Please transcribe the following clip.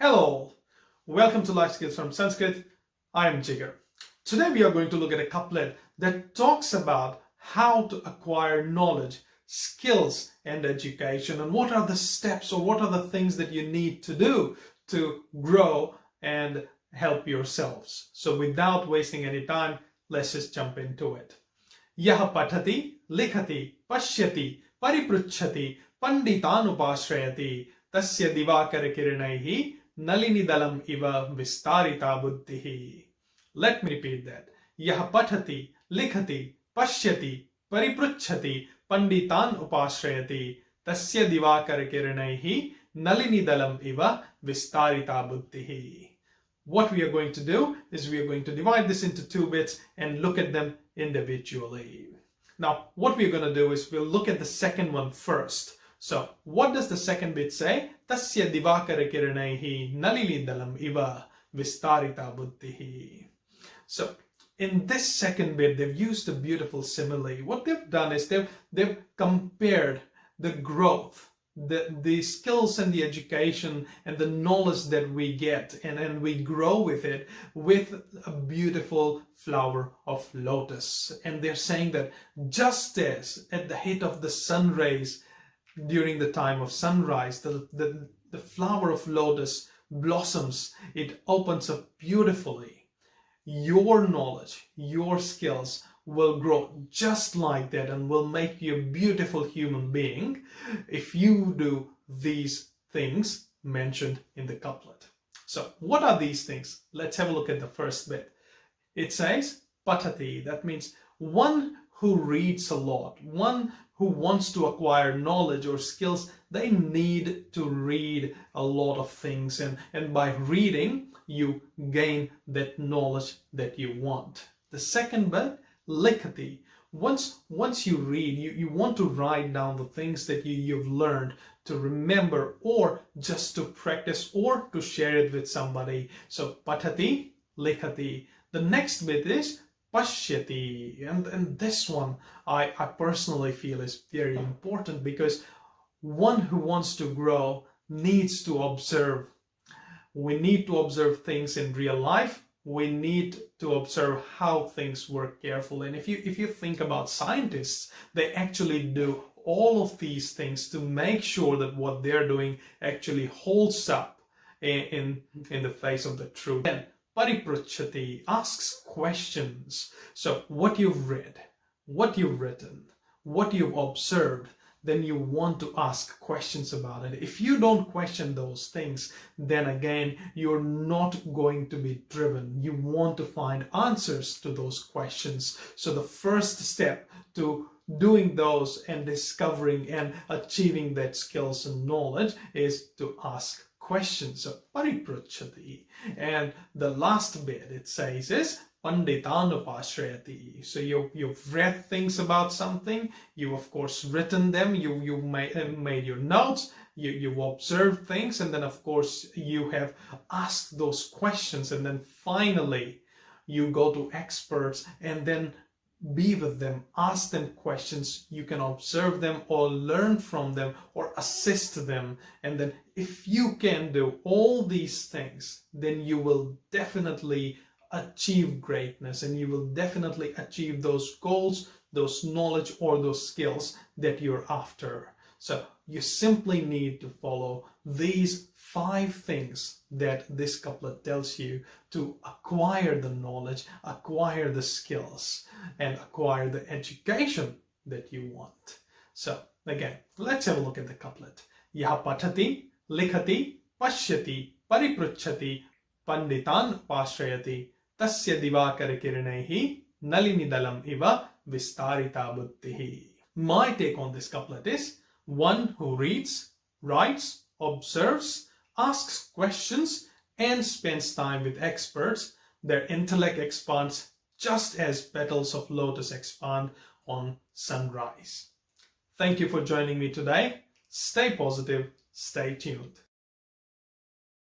Hello, welcome to Life Skills from Sanskrit. I am Jigar. Today we are going to look at a couplet that talks about how to acquire knowledge, skills and education, and what are the steps or what are the things that you need to do to grow and help yourselves. So without wasting any time, let's just jump into it. Yaha pathati, likhati, pashyati, paripruchhati, panditanupashrayati, tasya divakara kiranaihi, nalini dalam iva vistarita buddhihi. Let me repeat that. Yaha pathati, likhati, pashyati, paripruchhati, panditan upashrayati, tasya divakara kiranaihi, nalini dalam iva vistarita buddhihi. What we are going to do is we are going to divide this into two bits and look at them individually. Now, what we're going to do is we'll look at the second one first. So, what does the second bit say? Tasya divakara kiranaihi nalini dalam iva vistarita buddhihi. So, in this second bit, they've used a beautiful simile. What they've done is they've compared the growth, the skills and the education and the knowledge that we get and we grow with it with a beautiful flower of lotus. And they're saying that just as at the heat of the sun rays during the time of sunrise, the flower of lotus blossoms, it opens up beautifully. Your knowledge, your skills will grow just like that and will make you a beautiful human being if you do these things mentioned in the couplet. So what are these things? Let's have a look at the first bit. It says patati, that means one who reads a lot, one who wants to acquire knowledge or skills, they need to read a lot of things, and by reading you gain that knowledge that you want. The second bit, likhati. Once you read, you want to write down the things that you've learned to remember or just to practice or to share it with somebody. So patati, likhati. The next bit is pashyati, and this one I personally feel is very important because one who wants to grow needs to observe. We need to observe things in real life. We need to observe how things work carefully. And if you think about scientists, they actually do all of these things to make sure that what they're doing actually holds up in the face of the truth. Then paripruchhati, asks questions. So what you've read, what you've written, what you've observed, then you want to ask questions about it. If you don't question those things, then again, you're not going to be driven. You want to find answers to those questions. So the first step to doing those and discovering and achieving that skills and knowledge is to ask questions. So paripruchhati. And the last bit it says is panditanupashrayati. So you've read things about something, you've of course written them, you made your notes, you've observed things, and then of course you have asked those questions, and then finally you go to experts and then be with them, ask them questions, you can observe them or learn from them or assist them. And then if you can do all these things, then you will definitely achieve greatness and you will definitely achieve those goals, those knowledge or those skills that you're after. So you simply need to follow these 5 things that this couplet tells you to acquire the knowledge, acquire the skills, and acquire the education that you want. So again, let's have a look at the couplet. Yaha pathati, likhati, pashyati, paripruchhati, panditan upashrayati, tasya divakara kiranaihi, nalini dalam iva vistarita buddhihi. My take on this couplet is one who reads, writes, observes, asks questions, and spends time with experts. Their intellect expands just as petals of lotus expand on sunrise. Thank you for joining me today. Stay positive, stay tuned.